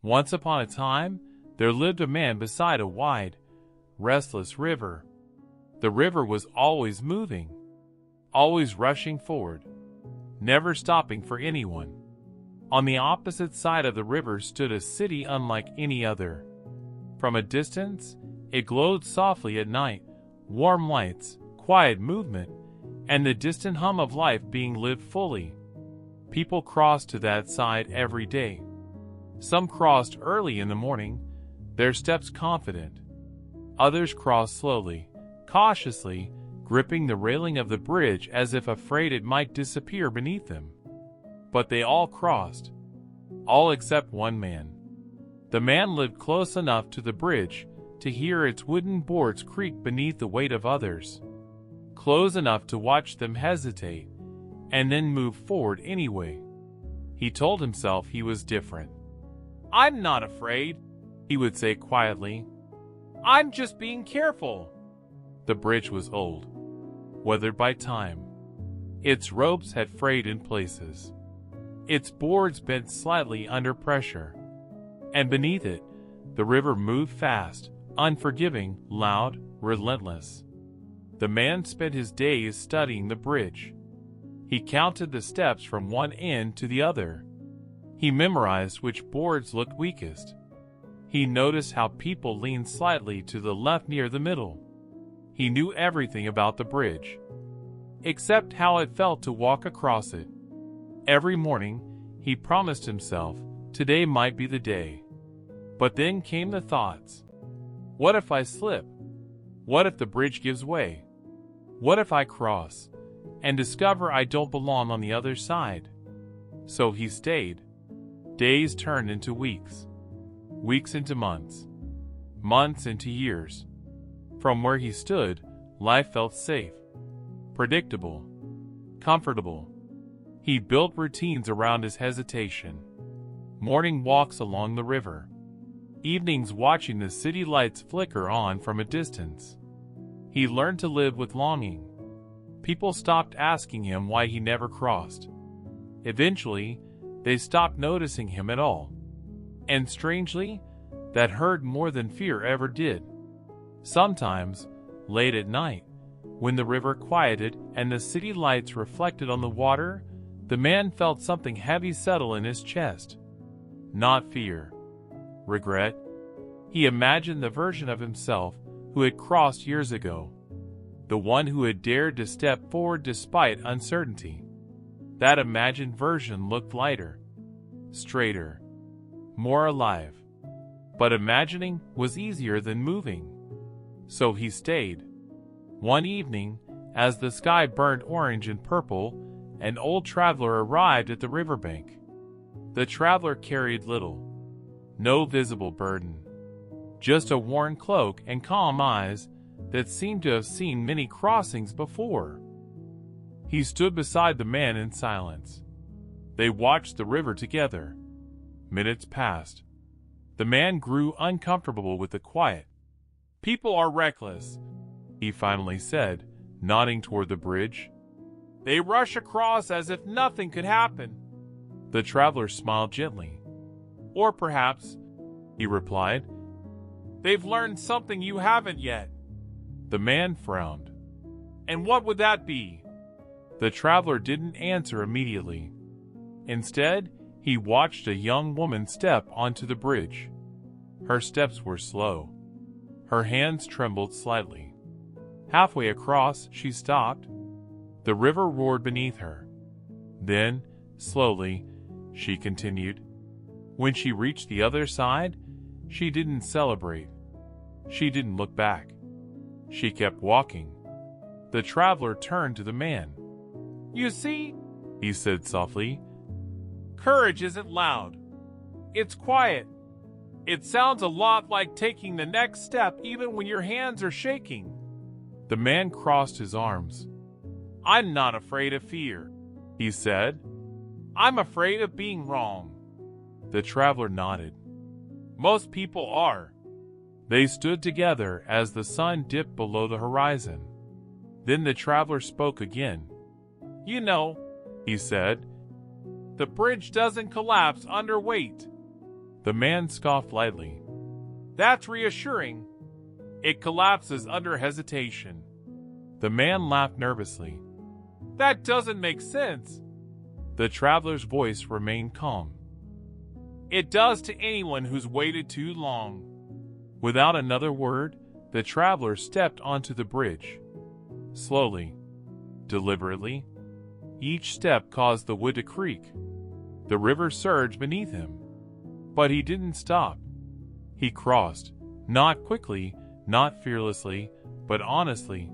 Once upon a time, there lived a man beside a wide, restless river. The river was always moving, always rushing forward, never stopping for anyone. On the opposite side of the river stood a city unlike any other. From a distance, it glowed softly at night, warm lights, quiet movement, and the distant hum of life being lived fully. People crossed to that side every day. Some crossed early in the morning, their steps confident. Others crossed slowly, cautiously, gripping the railing of the bridge as if afraid it might disappear beneath them. But they all crossed. All except one man. The man lived close enough to the bridge to hear its wooden boards creak beneath the weight of others. Close enough to watch them hesitate, and then move forward anyway. He told himself he was different. "I'm not afraid," he would say quietly. "I'm just being careful." The bridge was old, weathered by time. Its ropes had frayed in places. Its boards bent slightly under pressure. And beneath it, the river moved fast, unforgiving, loud, relentless. The man spent his days studying the bridge. He counted the steps from one end to the other. He memorized which boards looked weakest. He noticed how people leaned slightly to the left near the middle. He knew everything about the bridge, except how it felt to walk across it. Every morning, he promised himself, today might be the day. But then came the thoughts. What if I slip? What if the bridge gives way? What if I cross and discover I don't belong on the other side? So he stayed. Days turned into weeks, weeks into months, months into years. From where he stood, life felt safe, predictable, comfortable. He built routines around his hesitation. Morning walks along the river. Evenings watching the city lights flicker on from a distance. He learned to live with longing. People stopped asking him why he never crossed. Eventually, they stopped noticing him at all. And strangely, that hurt more than fear ever did. Sometimes, late at night, when the river quieted and the city lights reflected on the water, the man felt something heavy settle in his chest. Not fear. Regret. He imagined the version of himself who had crossed years ago. The one who had dared to step forward despite uncertainty. That imagined version looked lighter, straighter, more alive. But imagining was easier than moving. So he stayed. One evening, as the sky burned orange and purple, an old traveler arrived at the riverbank. The traveler carried little, no visible burden, just a worn cloak and calm eyes that seemed to have seen many crossings before. He stood beside the man in silence. They watched the river together. Minutes passed. The man grew uncomfortable with the quiet. "People are reckless," he finally said, nodding toward the bridge. "They rush across as if nothing could happen." The traveler smiled gently. "Or perhaps," he replied, "they've learned something you haven't yet." The man frowned. "And what would that be?" The traveler didn't answer immediately. Instead, he watched a young woman step onto the bridge. Her steps were slow. Her hands trembled slightly. Halfway across, she stopped. The river roared beneath her. Then, slowly, she continued. When she reached the other side, she didn't celebrate. She didn't look back. She kept walking. The traveler turned to the man. "You see," he said softly, "courage isn't loud. It's quiet. It sounds a lot like taking the next step even when your hands are shaking." The man crossed his arms. "I'm not afraid of fear," he said. "I'm afraid of being wrong." The traveler nodded. "Most people are." They stood together as the sun dipped below the horizon. Then the traveler spoke again. "You know," he said, "the bridge doesn't collapse under weight. The man scoffed lightly. That's reassuring. It collapses under hesitation. The man laughed nervously. That doesn't make sense. The traveler's voice remained calm. It does to anyone who's waited too long. Without another word, the traveler stepped onto the bridge. Slowly, deliberately, each step caused the wood to creak. The river surged beneath him. But he didn't stop. He crossed, not quickly, not fearlessly, but honestly.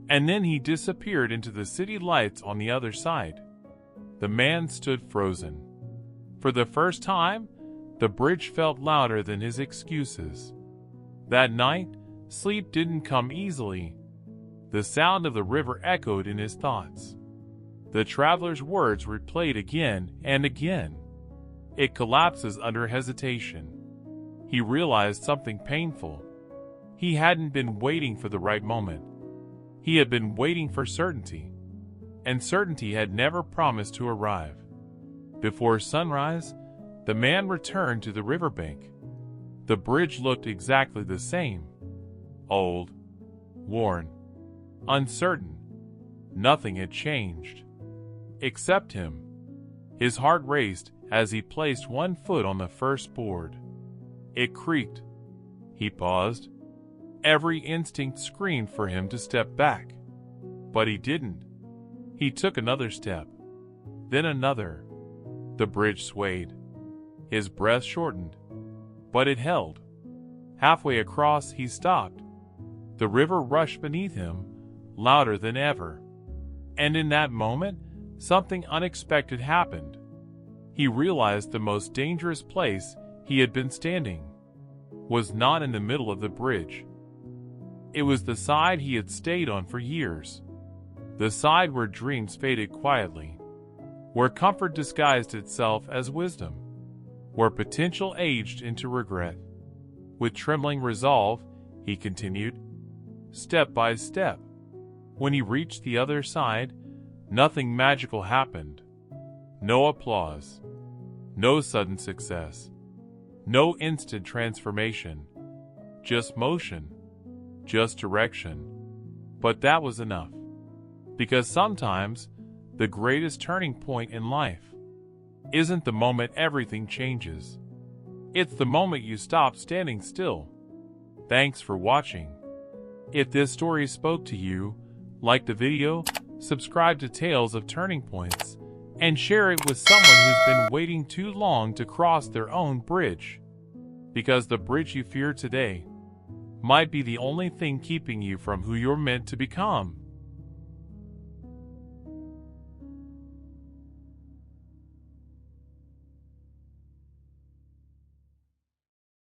And then he disappeared into the city lights on the other side. The man stood frozen. For the first time, the bridge felt louder than his excuses. That night, sleep didn't come easily. The sound of the river echoed in his thoughts. The traveler's words replayed again and again. It collapses under hesitation. He realized something painful. He hadn't been waiting for the right moment. He had been waiting for certainty. And certainty had never promised to arrive. Before sunrise, the man returned to the riverbank. The bridge looked exactly the same. Old, worn, uncertain. Nothing had changed. Except him. His heart raced as he placed one foot on the first board. It creaked. He paused. Every instinct screamed for him to step back. But he didn't. He took another step. Then another. The bridge swayed. His breath shortened. But it held. Halfway across, he stopped. The river rushed beneath him, louder than ever. And in that moment, something unexpected happened. He realized the most dangerous place he had been standing was not in the middle of the bridge. It was the side he had stayed on for years. The side where dreams faded quietly, where comfort disguised itself as wisdom, where potential aged into regret. With trembling resolve, he continued, step by step. When he reached the other side, nothing magical happened. No applause, no sudden success, no instant transformation, just motion, just direction. But that was enough. Because sometimes, the greatest turning point in life isn't the moment everything changes. It's the moment you stop standing still. Thanks for watching. If this story spoke to you, like the video, subscribe to Tales of Turning Points, and share it with someone who's been waiting too long to cross their own bridge. Because the bridge you fear today might be the only thing keeping you from who you're meant to become.